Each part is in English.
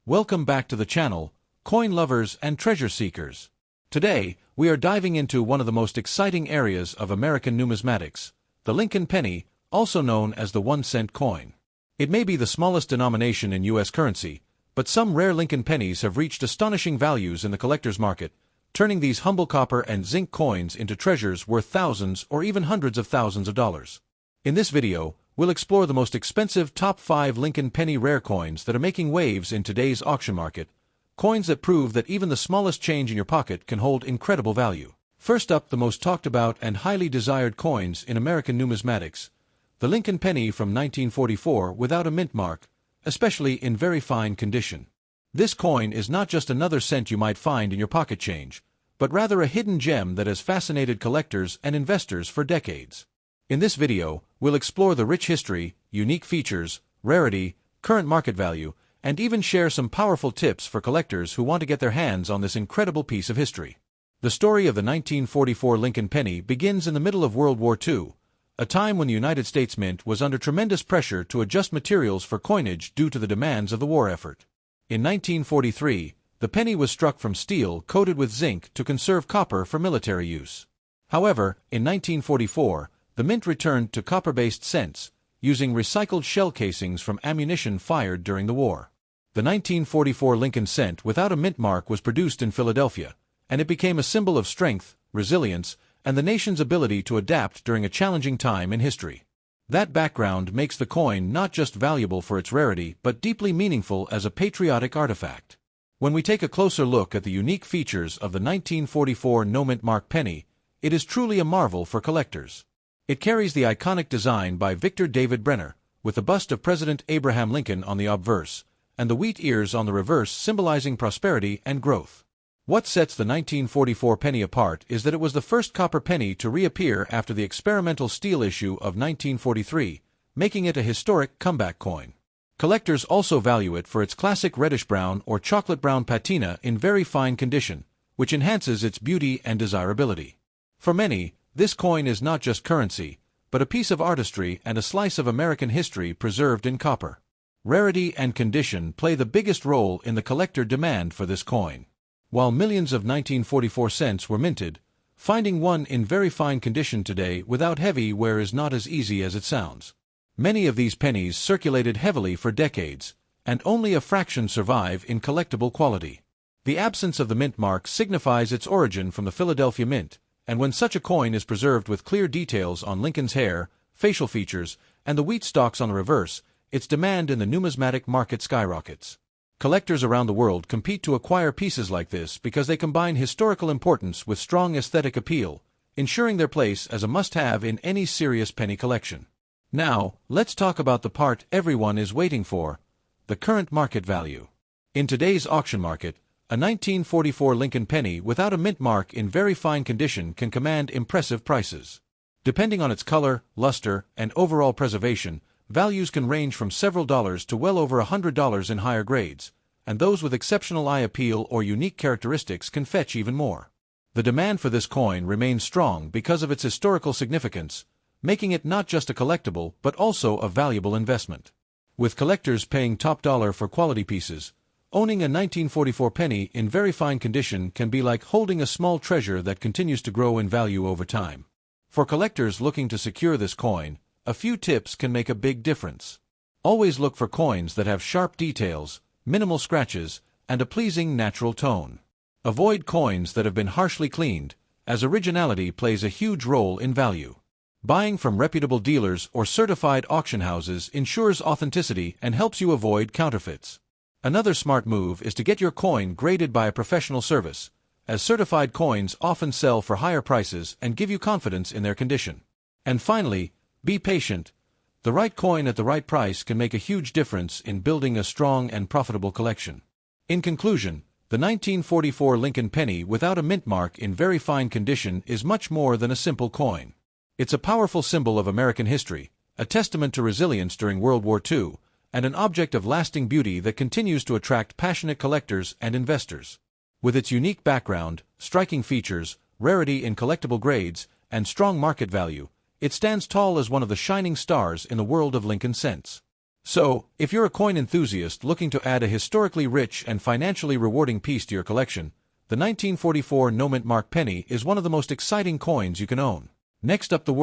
Welcome back to the channel, coin lovers and treasure seekers. Today, we are diving into one of the most exciting areas of American numismatics, the Lincoln penny, also known as the 1-cent coin. It may be the smallest denomination in U.S. currency, but some rare Lincoln pennies have reached astonishing values in the collector's market, turning these humble copper and zinc coins into treasures worth thousands or even hundreds of thousands of dollars. In this video, we'll explore the most expensive top 5 Lincoln penny rare coins that are making waves in today's auction market, coins that prove that even the smallest change in your pocket can hold incredible value. First up, the most talked about and highly desired coins in American numismatics, the Lincoln penny from 1944 without a mint mark, especially in very fine condition. This coin is not just another cent you might find in your pocket change, but rather a hidden gem that has fascinated collectors and investors for decades. In this video, we'll explore the rich history, unique features, rarity, current market value, and even share some powerful tips for collectors who want to get their hands on this incredible piece of history. The story of the 1944 Lincoln penny begins in the middle of World War II, a time when the United States Mint was under tremendous pressure to adjust materials for coinage due to the demands of the war effort. In 1943, the penny was struck from steel coated with zinc to conserve copper for military use. However, in 1944, the mint returned to copper-based cents, using recycled shell casings from ammunition fired during the war. The 1944 Lincoln cent without a mint mark was produced in Philadelphia, and it became a symbol of strength, resilience, and the nation's ability to adapt during a challenging time in history. That background makes the coin not just valuable for its rarity but deeply meaningful as a patriotic artifact. When we take a closer look at the unique features of the 1944 no-mint mark penny, it is truly a marvel for collectors. It carries the iconic design by Victor David Brenner, with the bust of President Abraham Lincoln on the obverse, and the wheat ears on the reverse symbolizing prosperity and growth. What sets the 1944 penny apart is that it was the first copper penny to reappear after the experimental steel issue of 1943, making it a historic comeback coin. Collectors also value it for its classic reddish-brown or chocolate-brown patina in very fine condition, which enhances its beauty and desirability. For many, this coin is not just currency, but a piece of artistry and a slice of American history preserved in copper. Rarity and condition play the biggest role in the collector demand for this coin. While millions of 1944 cents were minted, finding one in very fine condition today without heavy wear is not as easy as it sounds. Many of these pennies circulated heavily for decades, and only a fraction survive in collectible quality. The absence of the mint mark signifies its origin from the Philadelphia Mint, and when such a coin is preserved with clear details on Lincoln's hair, facial features, and the wheat stalks on the reverse, its demand in the numismatic market skyrockets. Collectors around the world compete to acquire pieces like this because they combine historical importance with strong aesthetic appeal, ensuring their place as a must-have in any serious penny collection. Now, let's talk about the part everyone is waiting for, the current market value. In today's auction market, a 1944 Lincoln penny without a mint mark in very fine condition can command impressive prices. Depending on its color, luster, and overall preservation, values can range from several dollars to well over $100 in higher grades, and those with exceptional eye appeal or unique characteristics can fetch even more. The demand for this coin remains strong because of its historical significance, making it not just a collectible but also a valuable investment. With collectors paying top dollar for quality pieces, owning a 1944 penny in very fine condition can be like holding a small treasure that continues to grow in value over time. For collectors looking to secure this coin, a few tips can make a big difference. Always look for coins that have sharp details, minimal scratches, and a pleasing natural tone. Avoid coins that have been harshly cleaned, as originality plays a huge role in value. Buying from reputable dealers or certified auction houses ensures authenticity and helps you avoid counterfeits. Another smart move is to get your coin graded by a professional service, as certified coins often sell for higher prices and give you confidence in their condition. And finally, be patient. The right coin at the right price can make a huge difference in building a strong and profitable collection. In conclusion, the 1944 Lincoln penny without a mint mark in very fine condition is much more than a simple coin. It's a powerful symbol of American history, a testament to resilience during World War II, and an object of lasting beauty that continues to attract passionate collectors and investors. With its unique background, striking features, rarity in collectible grades, and strong market value, it stands tall as one of the shining stars in the world of Lincoln cents. So, if you're a coin enthusiast looking to add a historically rich and financially rewarding piece to your collection, the 1944 no-mint mark penny is one of the most exciting coins you can own. Next up, the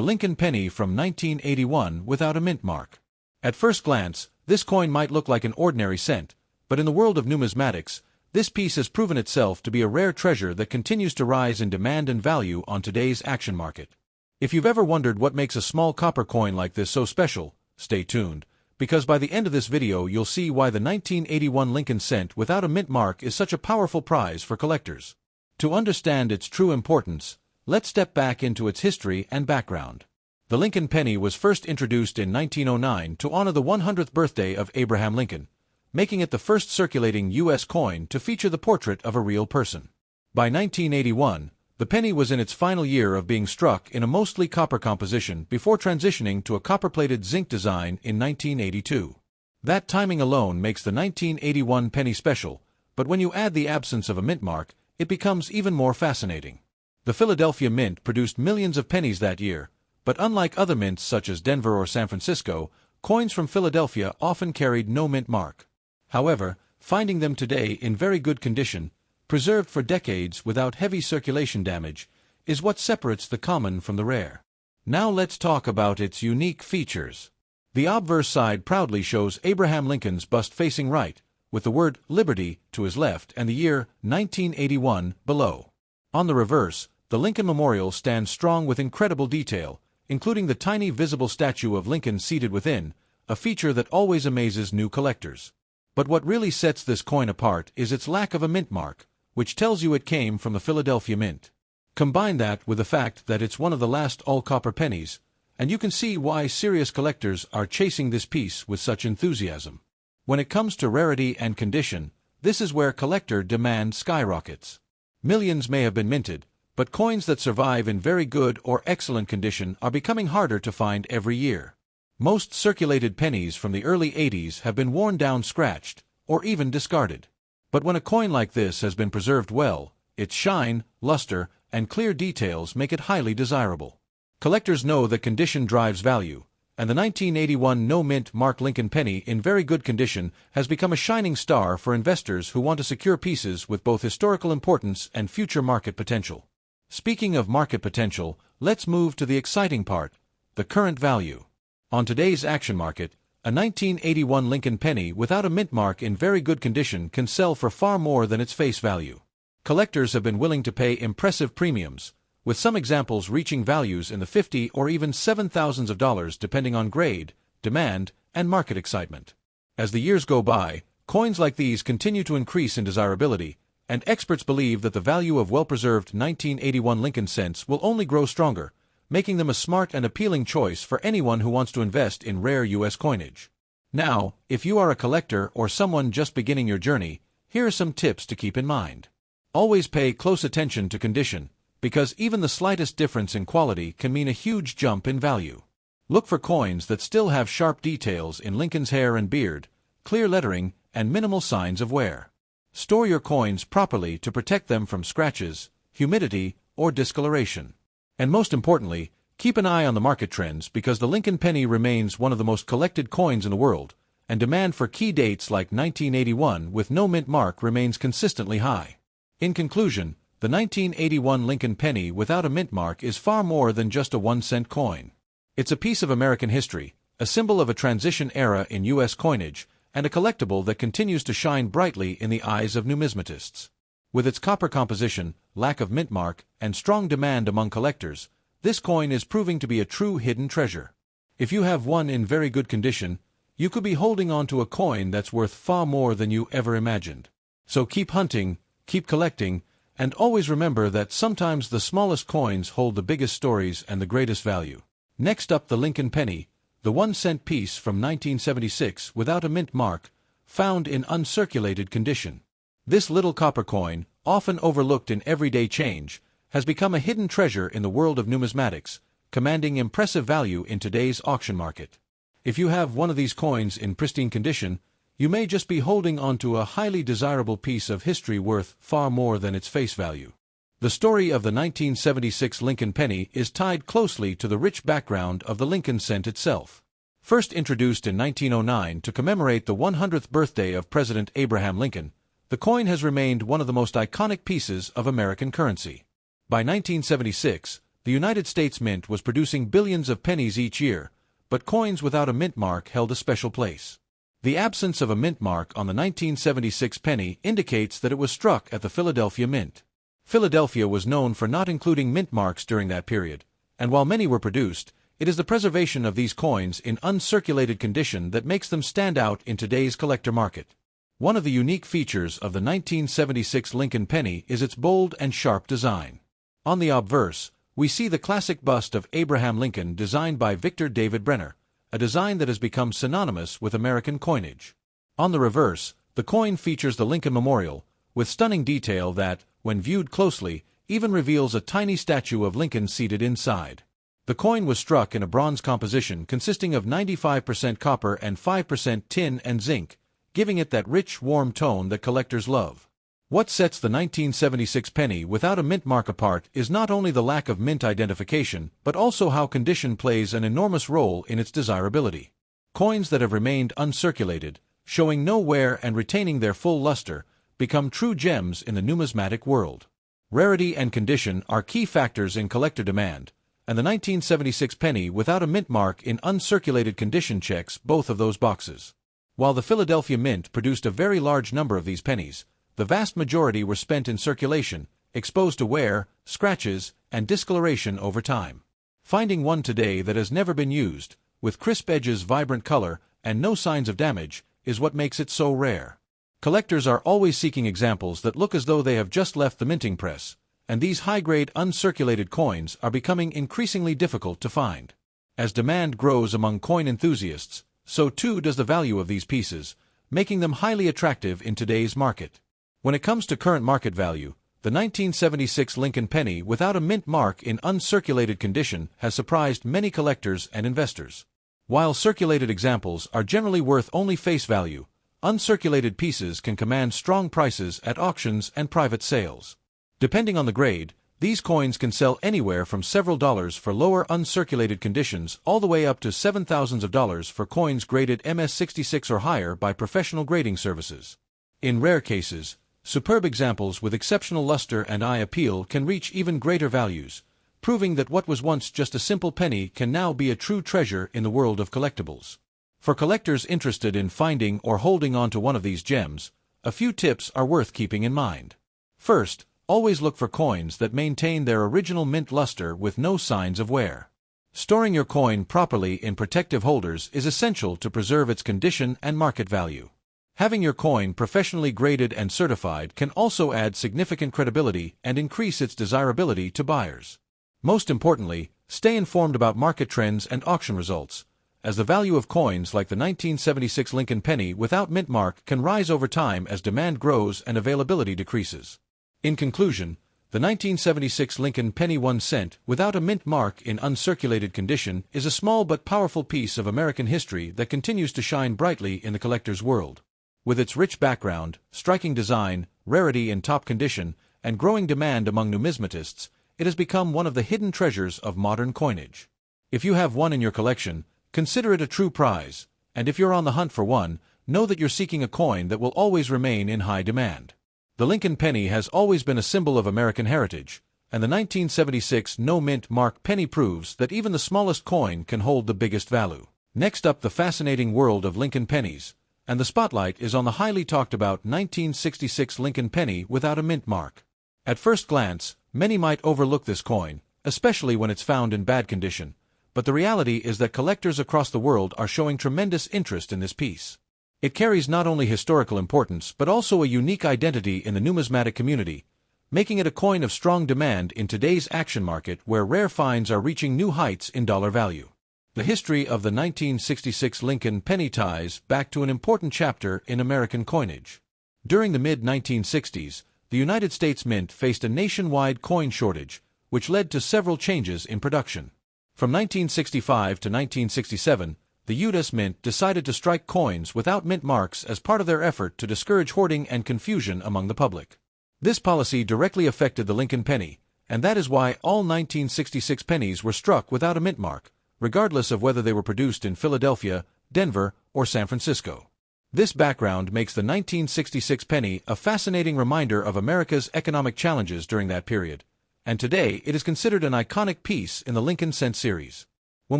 Lincoln penny from 1981 without a mint mark. At first glance, this coin might look like an ordinary cent, but in the world of numismatics, this piece has proven itself to be a rare treasure that continues to rise in demand and value on today's action market. If you've ever wondered what makes a small copper coin like this so special, stay tuned, because by the end of this video you'll see why the 1981 Lincoln cent without a mint mark is such a powerful prize for collectors. To understand its true importance, let's step back into its history and background. The Lincoln penny was first introduced in 1909 to honor the 100th birthday of Abraham Lincoln, making it the first circulating U.S. coin to feature the portrait of a real person. By 1981, the penny was in its final year of being struck in a mostly copper composition before transitioning to a copper-plated zinc design in 1982. That timing alone makes the 1981 penny special, but when you add the absence of a mint mark, it becomes even more fascinating. The Philadelphia Mint produced millions of pennies that year, but unlike other mints such as Denver or San Francisco, coins from Philadelphia often carried no mint mark. However, finding them today in very good condition, preserved for decades without heavy circulation damage, is what separates the common from the rare. Now let's talk about its unique features. The obverse side proudly shows Abraham Lincoln's bust facing right, with the word Liberty to his left and the year 1981 below. On the reverse, the Lincoln Memorial stands strong with incredible detail, including the tiny visible statue of Lincoln seated within, a feature that always amazes new collectors. But what really sets this coin apart is its lack of a mint mark, which tells you it came from the Philadelphia Mint. Combine that with the fact that it's one of the last all-copper pennies, and you can see why serious collectors are chasing this piece with such enthusiasm. When it comes to rarity and condition, this is where collector demand skyrockets. Millions may have been minted, but coins that survive in very good or excellent condition are becoming harder to find every year. Most circulated pennies from the early 80s have been worn down, scratched, or even discarded. But when a coin like this has been preserved well, its shine, luster, and clear details make it highly desirable. Collectors know that condition drives value, and the 1981 no-mint mark Lincoln penny in very good condition has become a shining star for investors who want to secure pieces with both historical importance and future market potential. Speaking of market potential, let's move to the exciting part, the current value. On today's action market, a 1981 Lincoln penny without a mint mark in very good condition can sell for far more than its face value. Collectors have been willing to pay impressive premiums, with some examples reaching values in the $50,000 or even $7,000 depending on grade, demand, and market excitement. As the years go by, coins like these continue to increase in desirability, and experts believe that the value of well-preserved 1981 Lincoln cents will only grow stronger, making them a smart and appealing choice for anyone who wants to invest in rare U.S. coinage. Now, if you are a collector or someone just beginning your journey, here are some tips to keep in mind. Always pay close attention to condition, because even the slightest difference in quality can mean a huge jump in value. Look for coins that still have sharp details in Lincoln's hair and beard, clear lettering, and minimal signs of wear. Store your coins properly to protect them from scratches, humidity, or discoloration. And most importantly, keep an eye on the market trends because the Lincoln penny remains one of the most collected coins in the world, and demand for key dates like 1981 with no mint mark remains consistently high. In conclusion, the 1981 Lincoln penny without a mint mark is far more than just a 1-cent coin. It's a piece of American history, a symbol of a transition era in U.S. coinage, and a collectible that continues to shine brightly in the eyes of numismatists. With its copper composition, lack of mint mark, and strong demand among collectors, this coin is proving to be a true hidden treasure. If you have one in very good condition, you could be holding on to a coin that's worth far more than you ever imagined. So keep hunting, keep collecting, and always remember that sometimes the smallest coins hold the biggest stories and the greatest value. Next up, the Lincoln penny, the 1-cent piece from 1976 without a mint mark, found in uncirculated condition. This little copper coin, often overlooked in everyday change, has become a hidden treasure in the world of numismatics, commanding impressive value in today's auction market. If you have one of these coins in pristine condition, you may just be holding onto a highly desirable piece of history worth far more than its face value. The story of the 1976 Lincoln penny is tied closely to the rich background of the Lincoln cent itself. First introduced in 1909 to commemorate the 100th birthday of President Abraham Lincoln, the coin has remained one of the most iconic pieces of American currency. By 1976, the United States Mint was producing billions of pennies each year, but coins without a mint mark held a special place. The absence of a mint mark on the 1976 penny indicates that it was struck at the Philadelphia Mint. Philadelphia was known for not including mint marks during that period, and while many were produced, it is the preservation of these coins in uncirculated condition that makes them stand out in today's collector market. One of the unique features of the 1976 Lincoln penny is its bold and sharp design. On the obverse, we see the classic bust of Abraham Lincoln designed by Victor David Brenner, a design that has become synonymous with American coinage. On the reverse, the coin features the Lincoln Memorial, with stunning detail that, when viewed closely, even reveals a tiny statue of Lincoln seated inside. The coin was struck in a bronze composition consisting of 95% copper and 5% tin and zinc, giving it that rich, warm tone that collectors love. What sets the 1976 penny without a mint mark apart is not only the lack of mint identification, but also how condition plays an enormous role in its desirability. Coins that have remained uncirculated, showing no wear and retaining their full luster, become true gems in the numismatic world. Rarity and condition are key factors in collector demand, and the 1976 penny without a mint mark in uncirculated condition checks both of those boxes. While the Philadelphia Mint produced a very large number of these pennies, the vast majority were spent in circulation, exposed to wear, scratches, and discoloration over time. Finding one today that has never been used, with crisp edges, vibrant color, and no signs of damage, is what makes it so rare. Collectors are always seeking examples that look as though they have just left the minting press, and these high-grade uncirculated coins are becoming increasingly difficult to find. As demand grows among coin enthusiasts, so too does the value of these pieces, making them highly attractive in today's market. When it comes to current market value, the 1976 Lincoln penny without a mint mark in uncirculated condition has surprised many collectors and investors. While circulated examples are generally worth only face value, uncirculated pieces can command strong prices at auctions and private sales. Depending on the grade, these coins can sell anywhere from several dollars for lower uncirculated conditions all the way up to $7,000s for coins graded MS66 or higher by professional grading services. In rare cases, superb examples with exceptional luster and eye appeal can reach even greater values, proving that what was once just a simple penny can now be a true treasure in the world of collectibles. For collectors interested in finding or holding on to one of these gems, a few tips are worth keeping in mind. First, always look for coins that maintain their original mint luster with no signs of wear. Storing your coin properly in protective holders is essential to preserve its condition and market value. Having your coin professionally graded and certified can also add significant credibility and increase its desirability to buyers. Most importantly, stay informed about market trends and auction results, as the value of coins like the 1976 Lincoln penny without mint mark can rise over time as demand grows and availability decreases. In conclusion, the 1976 Lincoln penny 1 cent without a mint mark in uncirculated condition is a small but powerful piece of American history that continues to shine brightly in the collector's world. With its rich background, striking design, rarity in top condition, and growing demand among numismatists, it has become one of the hidden treasures of modern coinage. If you have one in your collection, consider it a true prize, and if you're on the hunt for one, know that you're seeking a coin that will always remain in high demand. The Lincoln penny has always been a symbol of American heritage, and the 1976 no-mint mark penny proves that even the smallest coin can hold the biggest value. Next up, the fascinating world of Lincoln pennies, and the spotlight is on the highly talked about 1966 Lincoln penny without a mint mark. At first glance, many might overlook this coin, especially when it's found in bad condition, but the reality is that collectors across the world are showing tremendous interest in this piece. It carries not only historical importance but also a unique identity in the numismatic community, making it a coin of strong demand in today's action market where rare finds are reaching new heights in dollar value. The history of the 1966 Lincoln penny ties back to an important chapter in American coinage. During the mid-1960s, the United States Mint faced a nationwide coin shortage, which led to several changes in production. From 1965 to 1967, the U.S. Mint decided to strike coins without mint marks as part of their effort to discourage hoarding and confusion among the public. This policy directly affected the Lincoln penny, and that is why all 1966 pennies were struck without a mint mark, regardless of whether they were produced in Philadelphia, Denver, or San Francisco. This background makes the 1966 penny a fascinating reminder of America's economic challenges during that period, and today it is considered an iconic piece in the Lincoln Cent series. When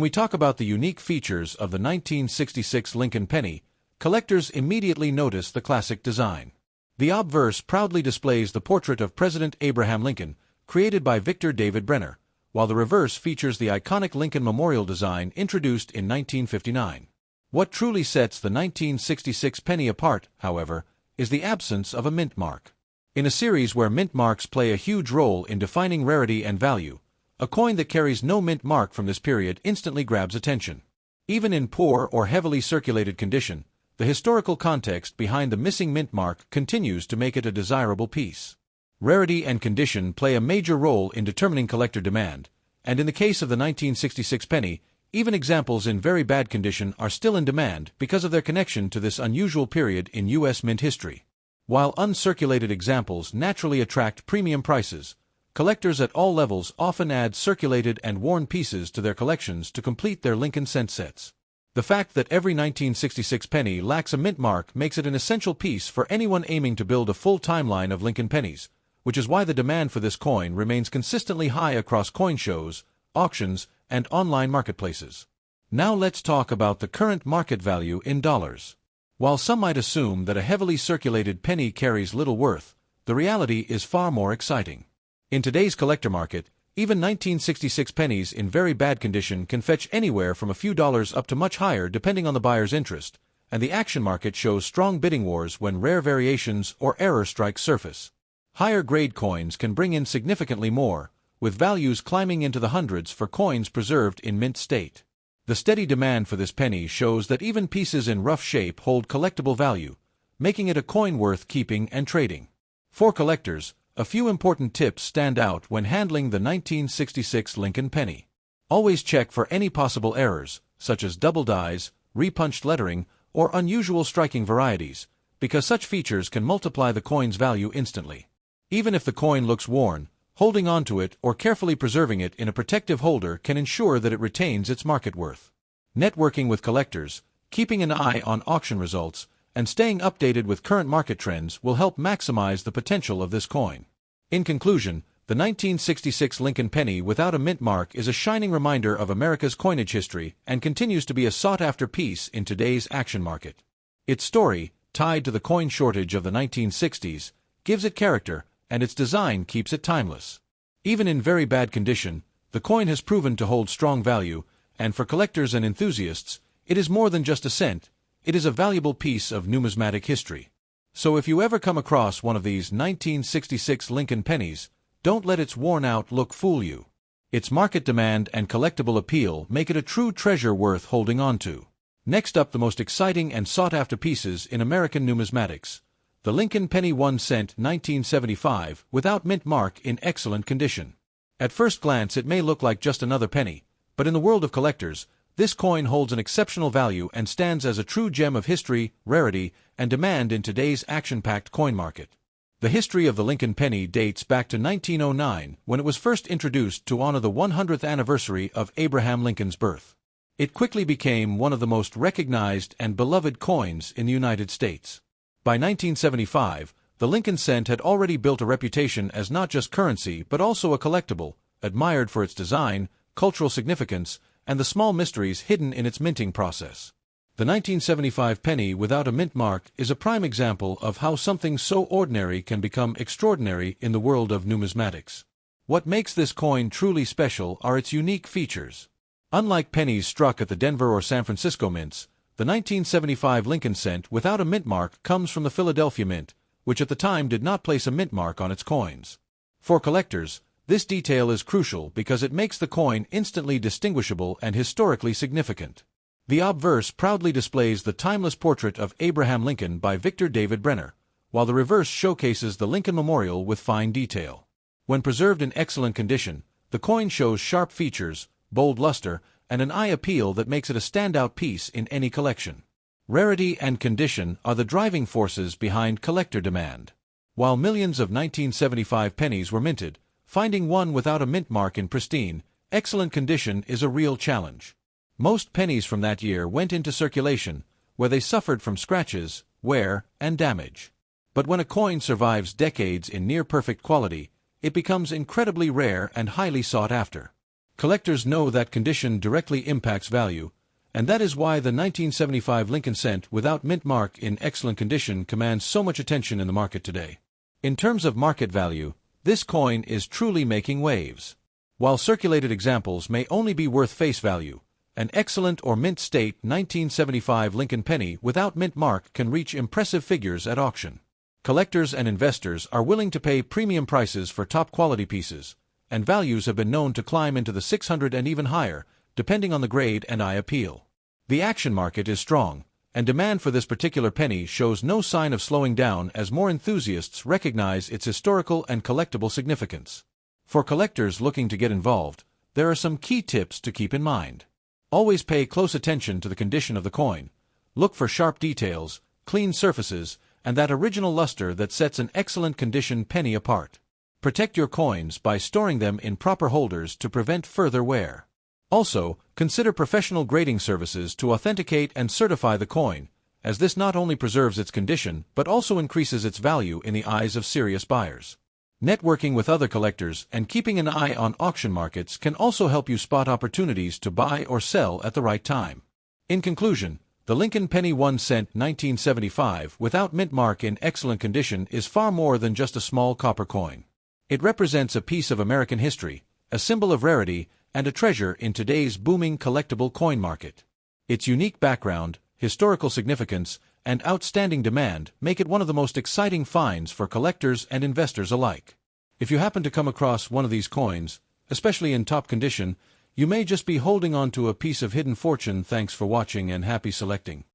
we talk about the unique features of the 1966 Lincoln penny, collectors immediately notice the classic design. The obverse proudly displays the portrait of President Abraham Lincoln, created by Victor David Brenner, while the reverse features the iconic Lincoln Memorial design introduced in 1959. What truly sets the 1966 penny apart, however, is the absence of a mint mark. In a series where mint marks play a huge role in defining rarity and value, a coin that carries no mint mark from this period instantly grabs attention. Even in poor or heavily circulated condition, the historical context behind the missing mint mark continues to make it a desirable piece. Rarity and condition play a major role in determining collector demand, and in the case of the 1966 penny, even examples in very bad condition are still in demand because of their connection to this unusual period in U.S. mint history. While uncirculated examples naturally attract premium prices, collectors at all levels often add circulated and worn pieces to their collections to complete their Lincoln Cent sets. The fact that every 1966 penny lacks a mint mark makes it an essential piece for anyone aiming to build a full timeline of Lincoln pennies, which is why the demand for this coin remains consistently high across coin shows, auctions, and online marketplaces. Now let's talk about the current market value in dollars. While some might assume that a heavily circulated penny carries little worth, the reality is far more exciting. In today's collector market, even 1966 pennies in very bad condition can fetch anywhere from a few dollars up to much higher depending on the buyer's interest, and the action market shows strong bidding wars when rare variations or error strikes surface. Higher grade coins can bring in significantly more, with values climbing into the hundreds for coins preserved in mint state. The steady demand for this penny shows that even pieces in rough shape hold collectible value, making it a coin worth keeping and trading. For collectors, a few important tips stand out when handling the 1966 Lincoln penny. Always check for any possible errors, such as double dies, repunched lettering, or unusual striking varieties, because such features can multiply the coin's value instantly. Even if the coin looks worn, holding on to it or carefully preserving it in a protective holder can ensure that it retains its market worth. Networking with collectors, keeping an eye on auction results, and staying updated with current market trends will help maximize the potential of this coin. In conclusion, the 1966 Lincoln penny without a mint mark is a shining reminder of America's coinage history and continues to be a sought-after piece in today's action market. Its story, tied to the coin shortage of the 1960s, gives it character, and its design keeps it timeless. Even in very bad condition, the coin has proven to hold strong value, and for collectors and enthusiasts, it is more than just a cent, it is a valuable piece of numismatic history. So if you ever come across one of these 1966 Lincoln pennies, don't let its worn-out look fool you. Its market demand and collectible appeal make it a true treasure worth holding on to. Next up, the most exciting and sought-after pieces in American numismatics. The Lincoln penny 1 cent 1975 without mint mark in excellent condition. At first glance it may look like just another penny, but in the world of collectors, this coin holds an exceptional value and stands as a true gem of history, rarity, and demand in today's action-packed coin market. The history of the Lincoln penny dates back to 1909 when it was first introduced to honor the 100th anniversary of Abraham Lincoln's birth. It quickly became one of the most recognized and beloved coins in the United States. By 1975, the Lincoln cent had already built a reputation as not just currency but also a collectible, admired for its design, cultural significance, and the small mysteries hidden in its minting process. The 1975 penny without a mint mark is a prime example of how something so ordinary can become extraordinary in the world of numismatics. What makes this coin truly special are its unique features. Unlike pennies struck at the Denver or San Francisco mints, the 1975 Lincoln cent without a mint mark comes from the Philadelphia Mint, which at the time did not place a mint mark on its coins. For collectors, this detail is crucial because it makes the coin instantly distinguishable and historically significant. The obverse proudly displays the timeless portrait of Abraham Lincoln by Victor David Brenner, while the reverse showcases the Lincoln Memorial with fine detail. When preserved in excellent condition, the coin shows sharp features, bold luster, and an eye appeal that makes it a standout piece in any collection. Rarity and condition are the driving forces behind collector demand. While millions of 1975 pennies were minted, finding one without a mint mark in pristine, excellent condition is a real challenge. Most pennies from that year went into circulation, where they suffered from scratches, wear, and damage. But when a coin survives decades in near-perfect quality, it becomes incredibly rare and highly sought after. Collectors know that condition directly impacts value, and that is why the 1975 Lincoln cent without mint mark in excellent condition commands so much attention in the market today. In terms of market value, this coin is truly making waves. While circulated examples may only be worth face value, an excellent or mint state 1975 Lincoln penny without mint mark can reach impressive figures at auction. Collectors and investors are willing to pay premium prices for top-quality pieces, and values have been known to climb into the 600 and even higher, depending on the grade and eye appeal. The action market is strong, and demand for this particular penny shows no sign of slowing down as more enthusiasts recognize its historical and collectible significance. For collectors looking to get involved, there are some key tips to keep in mind. Always pay close attention to the condition of the coin. Look for sharp details, clean surfaces, and that original luster that sets an excellent condition penny apart. Protect your coins by storing them in proper holders to prevent further wear. Also, consider professional grading services to authenticate and certify the coin, as this not only preserves its condition but also increases its value in the eyes of serious buyers. Networking with other collectors and keeping an eye on auction markets can also help you spot opportunities to buy or sell at the right time. In conclusion, the Lincoln Penny 1 cent 1975 without mint mark in excellent condition is far more than just a small copper coin. It represents a piece of American history, a symbol of rarity, and a treasure in today's booming collectible coin market. Its unique background, historical significance, and outstanding demand make it one of the most exciting finds for collectors and investors alike. If you happen to come across one of these coins, especially in top condition, you may just be holding on to a piece of hidden fortune. Thanks for watching and happy selecting.